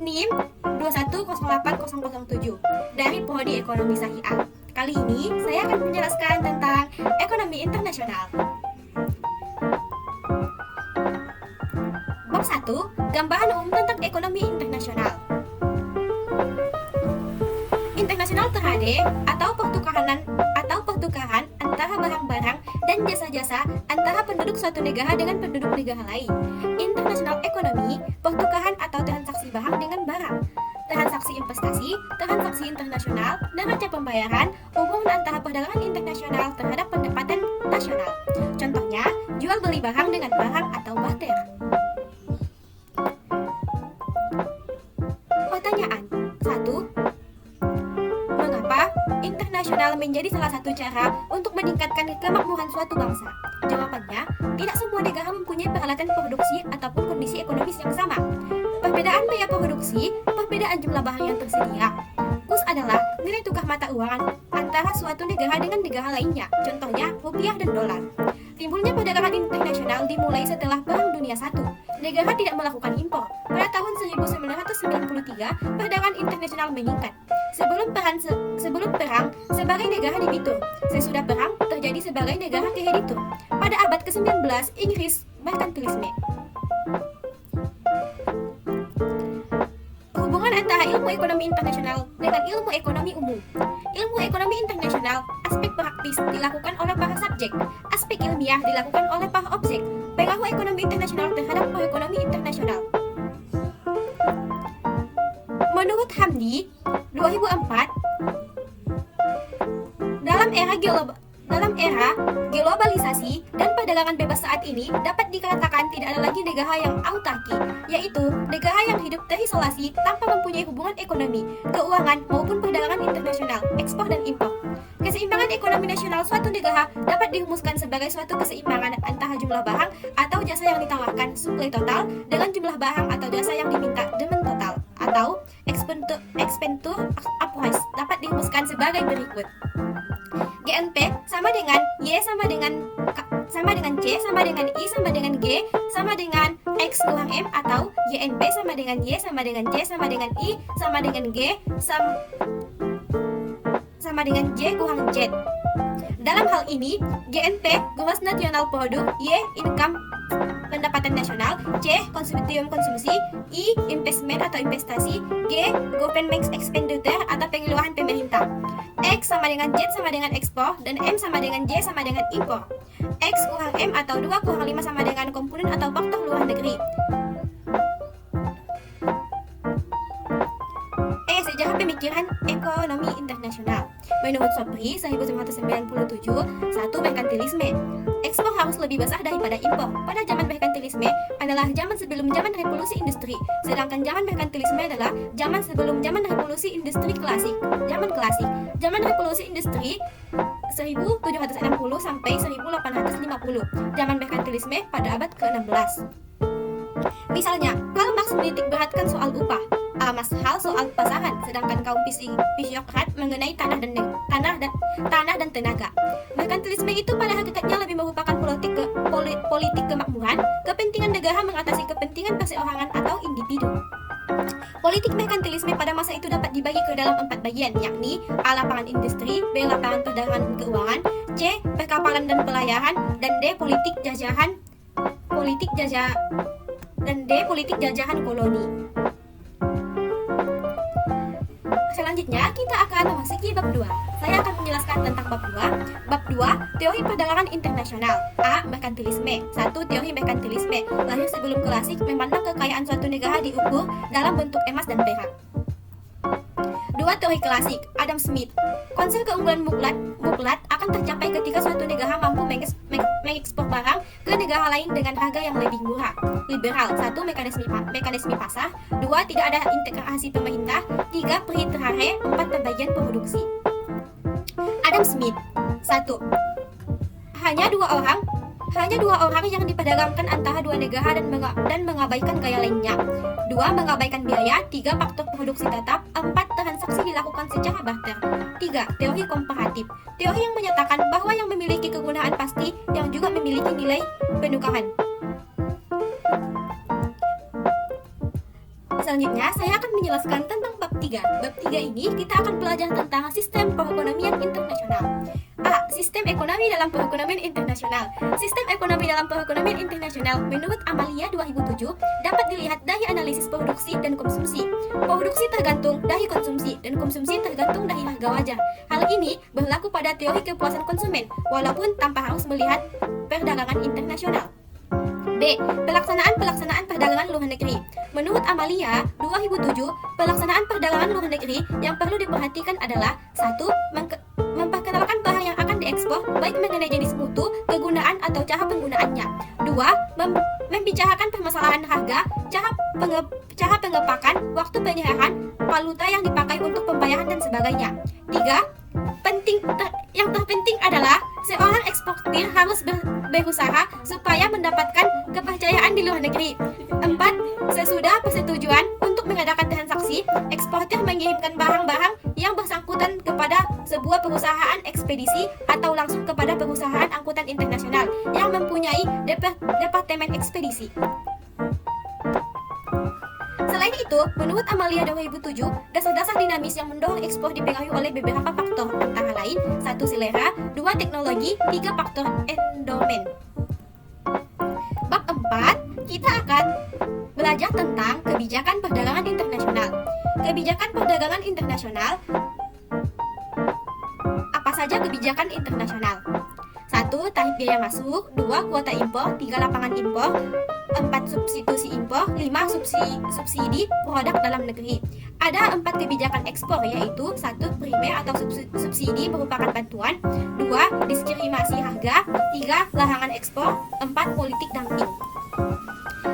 NIM 2108007 dari Prodi Ekonomi Syariah. Kali ini saya akan menjelaskan tentang ekonomi internasional. Bab 1, gambaran umum tentang ekonomi internasional. Internasional trade atau pertukaran antara barang-barang dan jasa-jasa antara penduduk suatu negara dengan penduduk negara lain. Internasional ekonomi, pertukaran atau transaksi barang dengan barang, transaksi investasi, transaksi internasional, neraca pembayaran, hubungan antara perdagangan internasional terhadap pendapatan nasional. Contohnya, jual beli barang dengan barang atau barter. Pertanyaan 1. Mengapa internasional menjadi salah satu cara untuk meningkatkan kemakmuran suatu bangsa? Jawabannya, tidak semua negara mempunyai peralatan produksi ataupun kondisi ekonomis yang sama. Perbedaan biaya produksi, perbedaan jumlah barang yang tersedia. Kurs adalah nilai tukar mata uang antara suatu negara dengan negara lainnya, contohnya rupiah dan dolar. Timbulnya perdagangan internasional dimulai setelah Perang Dunia I. Negara tidak melakukan impor. Pada tahun 1993, perdagangan internasional meningkat. Sebelum perang, sebagai negara debitur. Sesudah perang, terjadi sebagai negara kreditur. Pada abad ke-19, Inggris merkantilisme. Hubungan antara ilmu ekonomi internasional dengan ilmu ekonomi umum. Ilmu ekonomi internasional, aspek praktis dilakukan oleh para subjek, aspek ilmiah dilakukan oleh para objek. Pengaruh ekonomi internasional terhadap ekonomi internasional. Menurut Hamdi, 2004, dalam era globalisasi dan perdagangan bebas saat ini dapat dikatakan tidak ada lagi negara yang autarki, yaitu negara yang hidup terisolasi tanpa mempunyai hubungan ekonomi, keuangan maupun perdagangan internasional, ekspor dan impor. Keseimbangan ekonomi nasional suatu negara dapat dirumuskan sebagai suatu keseimbangan antara jumlah barang atau jasa yang ditawarkan supply total dengan jumlah barang atau jasa yang diminta demand total atau expenditure uprise dapat dirumuskan sebagai berikut. GNP sama dengan Y sama dengan C sama dengan I sama dengan G sama dengan X kurang M, atau YNP sama dengan Y sama dengan C sama dengan I sama dengan G sama dengan J kurang Z. Dalam hal ini, GNP Gross National Product, Y income pendapatan nasional, C konsumsi, I investment atau investasi, G government expenditure atau pengeluaran pemerintah. X sama dengan Z sama dengan ekspor, dan M sama dengan J sama dengan impor. X kurang M atau 2 kurang 5 sama dengan komponen atau faktor luar negeri. Sejarah pemikiran ekonomi internasional. Menurut Sopri 1997, 1. Merkantilisme. Ekspor harus lebih besar daripada impor. Pada zaman merkantilisme adalah zaman sebelum zaman revolusi industri, sedangkan zaman merkantilisme adalah zaman sebelum zaman revolusi industri klasik. Zaman revolusi industri 1760 sampai 1850. Zaman merkantilisme pada abad ke-16. Misalnya, Karl Marx menitik beratkan soal upah, Amos Hall soal pasaran, sedangkan kaum fisiokrat mengenai tanah dan tenaga. Merkantilisme itu pada hakikatnya lebih merupakan politik kemakmuran, kepentingan negara mengatasi kepentingan perseorangan atau individu. Politik merkantilisme pada masa itu dapat dibagi ke dalam 4 bagian, yakni A. Lapangan industri, B. Lapangan perdagangan dan keuangan, C. Perkapalan dan pelayaran, dan D. Politik jajahan koloni. Selanjutnya, kita akan memasuki bab 2. Saya akan menjelaskan tentang bab 2. Bab 2, teori perdagangan internasional. A. Merkantilisme. 1. Teori merkantilisme. Lahir sebelum klasik, memandang kekayaan suatu negara diukur dalam bentuk emas dan perak. 2. Teori klasik. Adam Smith. Konsep keunggulan mutlak akan tercapai ketika suatu negara mampu mengekspor barang ke negara lain dengan harga yang lebih murah. Liberal. 1. Mekanisme pasar. 2. Tidak ada integrasi pemerintah. 3. Free trade. 4. Pembagian produksi. Adam Smith. 1. Hanya dua orang yang diperdagangkan antara dua negara dan mengabaikan gaya lainnya. 2. Mengabaikan biaya. 3. Faktor produksi tetap. 4. Transaksi dilakukan secara barter. 3. Teori komparatif. Teori yang menyatakan bahwa yang memiliki kegunaan pasti yang juga memiliki nilai penukaran. Selanjutnya, saya akan menjelaskan tentang bab 3. Bab 3 ini kita akan belajar tentang sistem perekonomian internasional. A. Sistem ekonomi dalam perekonomian internasional. Sistem ekonomi dalam perekonomian internasional menurut Amalia 2007 dapat dilihat dari analisis produksi dan konsumsi. Produksi tergantung dari konsumsi dan konsumsi tergantung dari harga wajar. Hal ini berlaku pada teori kepuasan konsumen, walaupun tanpa harus melihat perdagangan internasional. B. Pelaksanaan perdagangan luar negeri. Menurut Amalia 2007, pelaksanaan perdagangan luar negeri yang perlu diperhatikan adalah 1. Memperkenalkan barang yang akan diekspor, baik mengenai jenis mutu, kegunaan, atau cara penggunaannya. 2. Membicarakan permasalahan harga, cara pengepakan, waktu penyerahan, valuta yang dipakai untuk pembayaran, dan sebagainya. 3. Yang terpenting adalah seorang eksportir harus berusaha supaya mendapatkan kepercayaan di luar negeri. 4. Sesudah persetujuan untuk mengadakan transaksi, eksportir mengirimkan barang-barang yang bersangkutan kepada sebuah perusahaan ekspedisi atau langsung kepada perusahaan angkutan internasional yang mempunyai departemen ekspedisi. Selain itu, menurut Amalia 2007, dasar-dasar dinamis yang mendorong ekspor dipengaruhi oleh beberapa faktor, antara lain 1. Selera, 2. Teknologi, 3. Faktor endowment. Bab 4, kita akan belajar tentang kebijakan perdagangan internasional. Kebijakan perdagangan internasional. Apa saja kebijakan internasional? 1. Tarif biaya masuk, 2. Kuota impor, 3. Lapangan impor, 4. Substitusi impor, 5. Subsidi produk dalam negeri. Ada 4 kebijakan ekspor, yaitu 1. Primer atau subsidi merupakan bantuan, 2. Diskriminasi harga, 3. Larangan ekspor, 4. Politik dumping.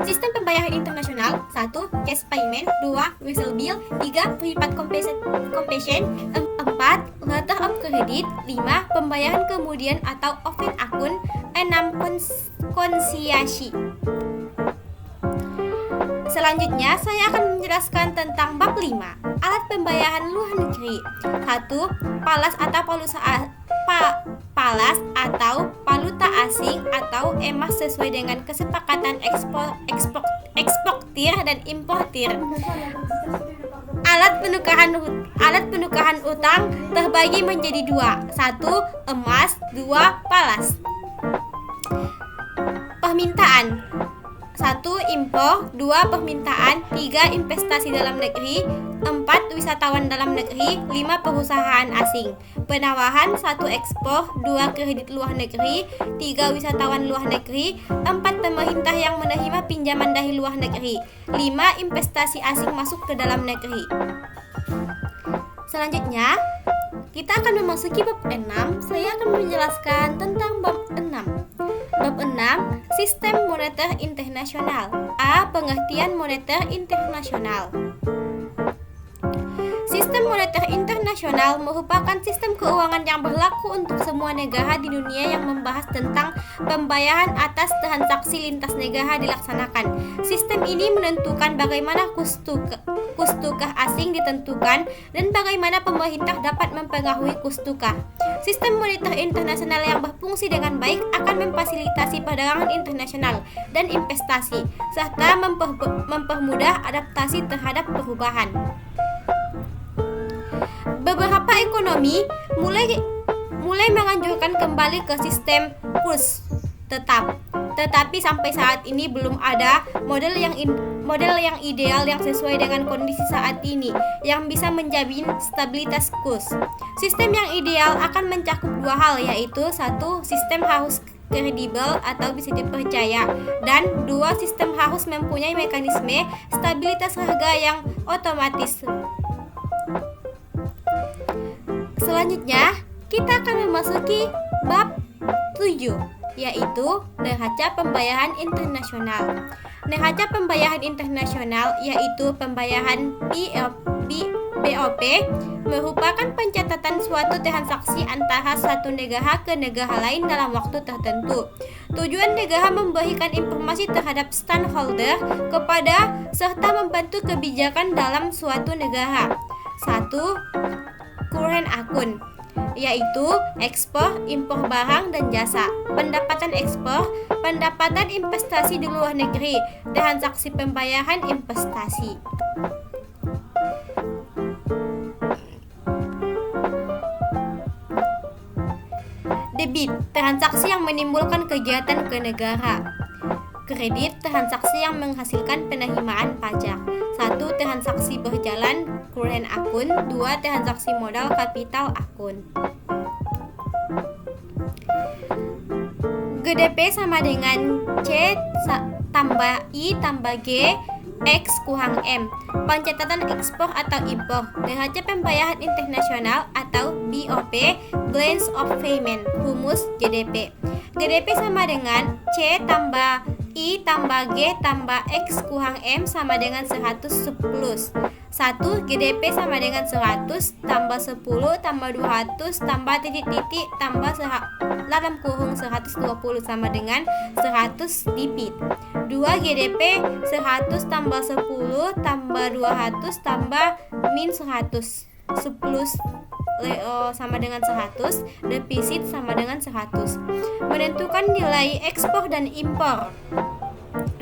Sistem pembayaran internasional. 1. Cash payment, 2. Wholesale bill, 3. Prepaid compensation, 4. Letter of credit, 5. Pembayaran kemudian atau open akun, 6. Konsiasi. Selanjutnya, saya akan menjelaskan tentang bab 5. Alat pembayaran luar negeri. 1. Palas atau valuta asing atau emas sesuai dengan kesepakatan eksportir dan importir. Alat penukaran utang terbagi menjadi 2. 1. Emas, 2. Palas. Permintaan. 1. Impor, 2. Permintaan, 3. Investasi dalam negeri, 4. Wisatawan dalam negeri, 5. Perusahaan asing. Penawaran. 1. Ekspor, 2. Kredit luar negeri, 3. Wisatawan luar negeri, 4. Pemerintah yang menerima pinjaman dari luar negeri, 5. Investasi asing masuk ke dalam negeri. Selanjutnya, kita akan memasuki bab 6. Saya akan menjelaskan tentang bab 6. Bab 6, Sistem Moneter Internasional. A. Pengertian moneter internasional. Sistem moneter internasional merupakan sistem keuangan yang berlaku untuk semua negara di dunia yang membahas tentang pembayaran atas transaksi lintas negara dilaksanakan. Sistem ini menentukan bagaimana kurs tukar asing ditentukan dan bagaimana pemerintah dapat mempengaruhi kurs tukar. Sistem moneter internasional yang berfungsi dengan baik akan memfasilitasi perdagangan internasional dan investasi, serta mempermudah adaptasi terhadap perubahan. Beberapa ekonomi mulai menganjurkan kembali ke sistem kurs tetap, tetapi sampai saat ini belum ada model yang ideal yang sesuai dengan kondisi saat ini yang bisa menjamin stabilitas kurs. Sistem yang ideal akan mencakup 2 hal, yaitu 1. Sistem harus kredibel atau bisa dipercaya, dan 2. Sistem harus mempunyai mekanisme stabilitas harga yang otomatis. Selanjutnya, kita akan memasuki bab 7, yaitu neraca pembayaran internasional. Neraca pembayaran internasional, yaitu pembayaran BOP, merupakan pencatatan suatu transaksi antara satu negara ke negara lain dalam waktu tertentu. Tujuan negara memberikan informasi terhadap stakeholder kepada serta membantu kebijakan dalam suatu negara. 1. Current akun. yaitu ekspor, impor barang dan jasa, pendapatan ekspor, pendapatan investasi di luar negeri, transaksi pembayaran investasi. Debit, transaksi yang menimbulkan kegiatan ke negara. Kredit, transaksi yang menghasilkan penerimaan pajak. 1. Transaksi berjalan current akun. 2. Transaksi modal capital akun. GDP sama dengan C tambah I tambah G X kurang M. Pencatatan ekspor atau impor. Neraca pembayaran internasional atau BOP, Balance of Payment, rumus GDP. GDP sama dengan C tambah I tambah G tambah X kurang M sama dengan 100 plus 1. GDP sama dengan 100 tambah 10 tambah 200 tambah titik-titik tambah dalam kurung 120 sama dengan 100 dipit. 2. GDP 100 tambah 10 tambah 200 tambah min 100 plus sama dengan 100, defisit sama dengan 100. Menentukan nilai ekspor dan impor.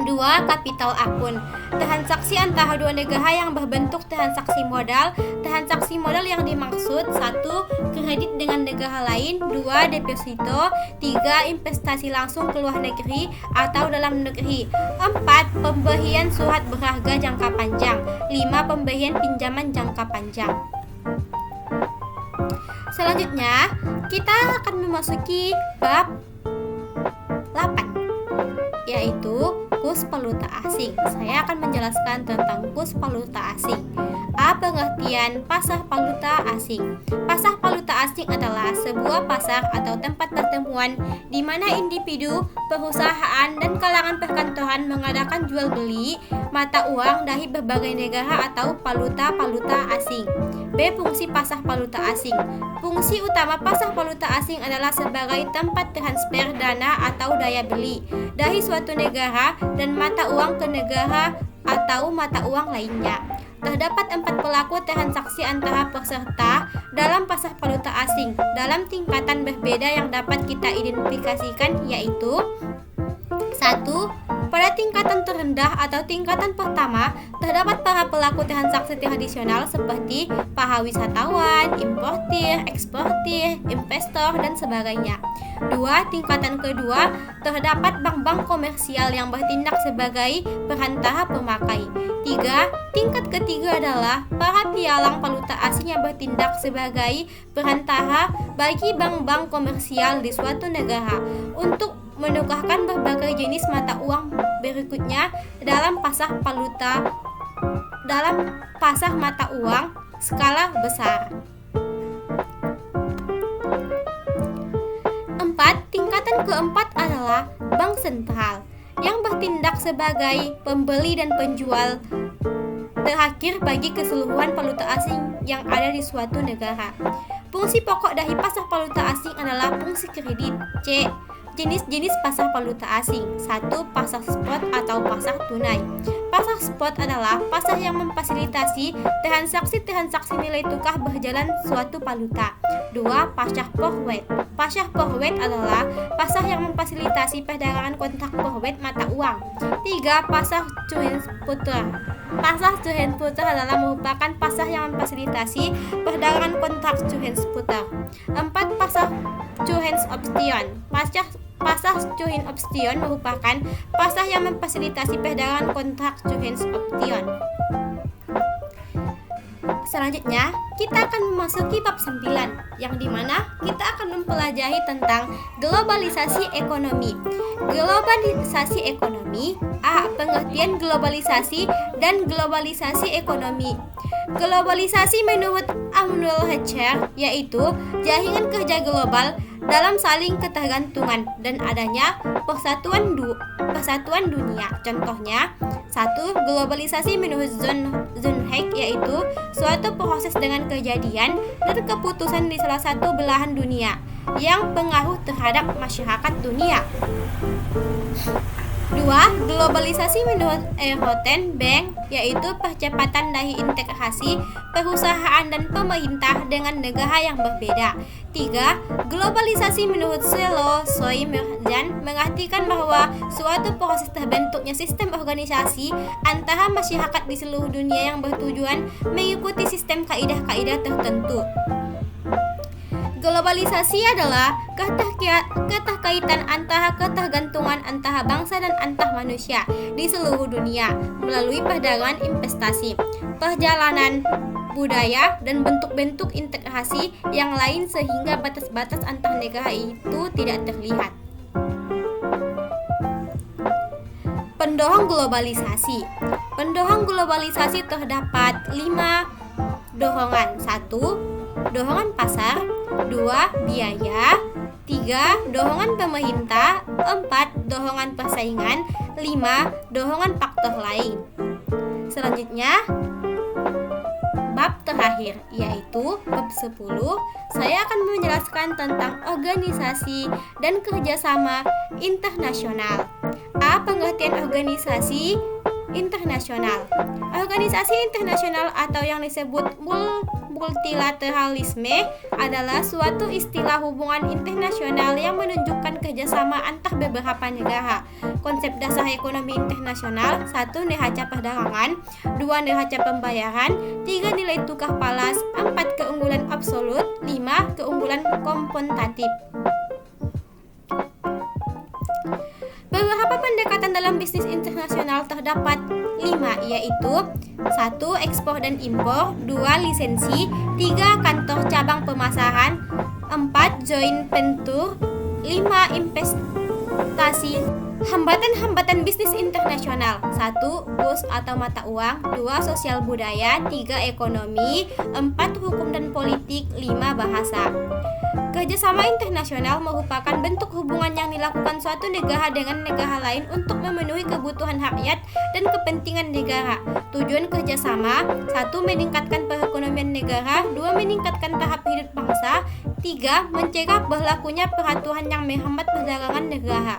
2. Kapital akun. Transaksi antara dua negara yang berbentuk transaksi modal. Transaksi modal yang dimaksud 1. Kredit dengan negara lain. 2. Deposito. 3. Investasi langsung ke luar negeri atau dalam negeri. 4. Pemberian surat berharga jangka panjang. 5. Pemberian pinjaman jangka panjang. Selanjutnya, kita akan memasuki bab 8, yaitu kurs valuta asing. Saya akan menjelaskan tentang kurs valuta asing. A. Pengertian pasar valuta asing. Pasar valuta asing adalah sebuah pasar atau tempat pertemuan di mana individu, perusahaan, dan kalangan perkantoran mengadakan jual beli mata uang dari berbagai negara atau valuta asing. B. Fungsi pasar valuta asing. Fungsi utama pasar valuta asing adalah sebagai tempat transfer dana atau daya beli dari suatu negara dan mata uang ke negara atau mata uang lainnya. Terdapat 4 pelaku transaksi antara peserta dalam pasar valuta asing dalam tingkatan berbeda yang dapat kita identifikasikan, yaitu 1. Pada tingkatan terendah atau tingkatan pertama, terdapat para pelaku transaksi tradisional seperti para wisatawan, importir, eksportir, investor, dan sebagainya. 2. Tingkatan kedua, terdapat bank-bank komersial yang bertindak sebagai perantara pemakai. 3. Tingkat ketiga adalah para pialang valuta asing yang bertindak sebagai perantara bagi bank-bank komersial di suatu negara untuk menukarkan berbagai jenis mata uang berikutnya dalam pasar mata uang skala besar. 4. Tingkatan keempat adalah bank sentral yang bertindak sebagai pembeli dan penjual terakhir bagi keseluruhan valuta asing yang ada di suatu negara. Fungsi pokok dari pasar valuta asing adalah fungsi kredit. C. Jenis-jenis pasar valuta asing. 1. Pasar spot atau pasar tunai. Pasar spot adalah pasar yang memfasilitasi transaksi nilai tukar berjalan suatu valuta. 2. Pasar forward. Pasar forward adalah pasar yang memfasilitasi perdagangan kontrak forward mata uang. 3. Pasar Johannesburger. Pasar Johannesburger adalah merupakan pasar yang memfasilitasi perdagangan kontrak Johannesburger. 4. Pasar Johannes Option. Pasar Johannes Option merupakan pasar yang memfasilitasi perdagangan kontrak Johannes Option. Selanjutnya, kita akan memasuki bab 9, yang dimana kita akan mempelajari tentang globalisasi ekonomi. Globalisasi ekonomi. A. Pengertian globalisasi dan globalisasi ekonomi. Globalisasi menurut Arnold Hocher yaitu jaringan kerja global dalam saling ketergantungan dan adanya persatuan dunia. Contohnya, 1. Globalisasi menurut John Hayek yaitu suatu proses dengan kejadian dan keputusan di salah satu belahan dunia yang pengaruh terhadap masyarakat dunia. Dua, globalisasi menurut Eroten Bank, yaitu percepatan dari integrasi perusahaan dan pemerintah dengan negara yang berbeda. Tiga, globalisasi menurut Selo Soy-Merjan mengartikan bahwa suatu proses terbentuknya sistem organisasi antara masyarakat di seluruh dunia yang bertujuan mengikuti sistem kaidah-kaidah tertentu. Globalisasi adalah keterkaitan antara ketergantungan antara bangsa dan antar manusia di seluruh dunia melalui perdagangan investasi, perjalanan budaya, dan bentuk-bentuk integrasi yang lain sehingga batas-batas antar negara itu tidak terlihat. Pendorong globalisasi. Pendorong globalisasi terdapat 5 dorongan. 1. Dorongan pasar. 2. Biaya. 3. Dorongan pemerintah. 4. Dorongan persaingan. 5. Dorongan faktor lain. Selanjutnya, bab terakhir, yaitu bab 10. Saya akan menjelaskan tentang organisasi dan kerjasama internasional. A. Pengertian organisasi internasional. Organisasi internasional atau yang disebut multilateralisme adalah suatu istilah hubungan internasional yang menunjukkan kerjasama antar beberapa negara. Konsep dasar ekonomi internasional: 1. Neraca perdagangan. 2. Neraca pembayaran. 3. Nilai tukar falas. 4. Keunggulan absolut. 5. Keunggulan komparatif. Beberapa pendekatan dalam bisnis internasional terdapat 5, yaitu 1. Ekspor dan impor. 2. Lisensi. 3. Kantor cabang pemasaran. 4. Joint venture. 5. Investasi. Hambatan-hambatan bisnis internasional: 1. Kurs atau mata uang. 2. Sosial budaya. 3. Ekonomi. 4. Hukum dan politik. 5. Bahasa. Kerjasama internasional merupakan bentuk hubungan yang dilakukan suatu negara dengan negara lain untuk memenuhi kebutuhan rakyat dan kepentingan negara. Tujuan kerjasama: 1. Meningkatkan perekonomian negara. 2. Meningkatkan tahap hidup bangsa. 3. Mencegah berlakunya peraturan yang menghambat perdagangan negara.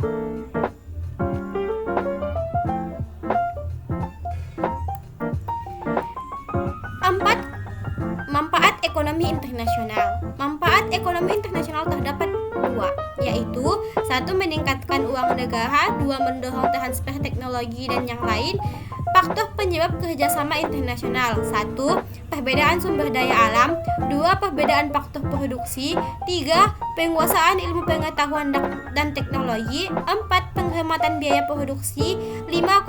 Manfaat ekonomi internasional. Manfaat ekonomi internasional terdapat 2, yaitu 1. Meningkatkan uang negara. 2. Mendorong transfer teknologi dan yang lain. Faktor penyebab kerjasama internasional: 1. Perbedaan sumber daya alam. 2. Perbedaan faktor produksi. 3. Penguasaan ilmu pengetahuan dan teknologi. 4. Penghematan biaya produksi. 5.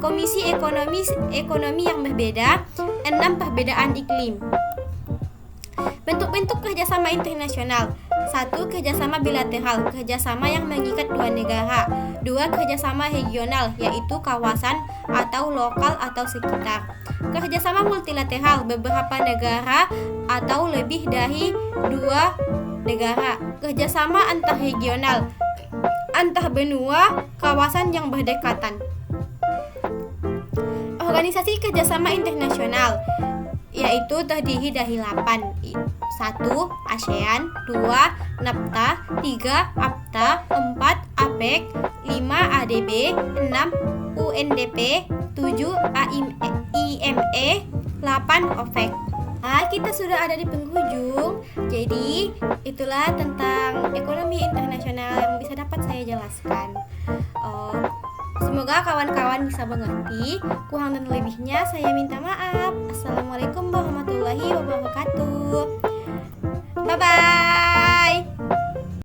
Komisi ekonomi yang berbeda. 6. Perbedaan iklim. Bentuk-bentuk kerjasama internasional: 1. Kerjasama bilateral, kerjasama yang mengikat 2 negara. 2. Kerjasama regional, yaitu kawasan atau lokal atau sekitar. Kerjasama multilateral, beberapa negara atau lebih dari 2 negara. Kerjasama antar regional, antar benua, kawasan yang berdekatan. Organisasi kerjasama internasional, yaitu terdiri dari 8. 1. ASEAN. 2. NAFTA. 3. APTA. 4. APEC. 5. ADB. 6. UNDP. 7. IME. 8. OPEC. Kita sudah ada di penghujung. Jadi itulah tentang ekonomi internasional yang bisa dapat saya jelaskan. Semoga kawan-kawan bisa mengerti. Kurang dan lebihnya saya minta maaf. Assalamualaikum warahmatullahi wabarakatuh. Bye-bye.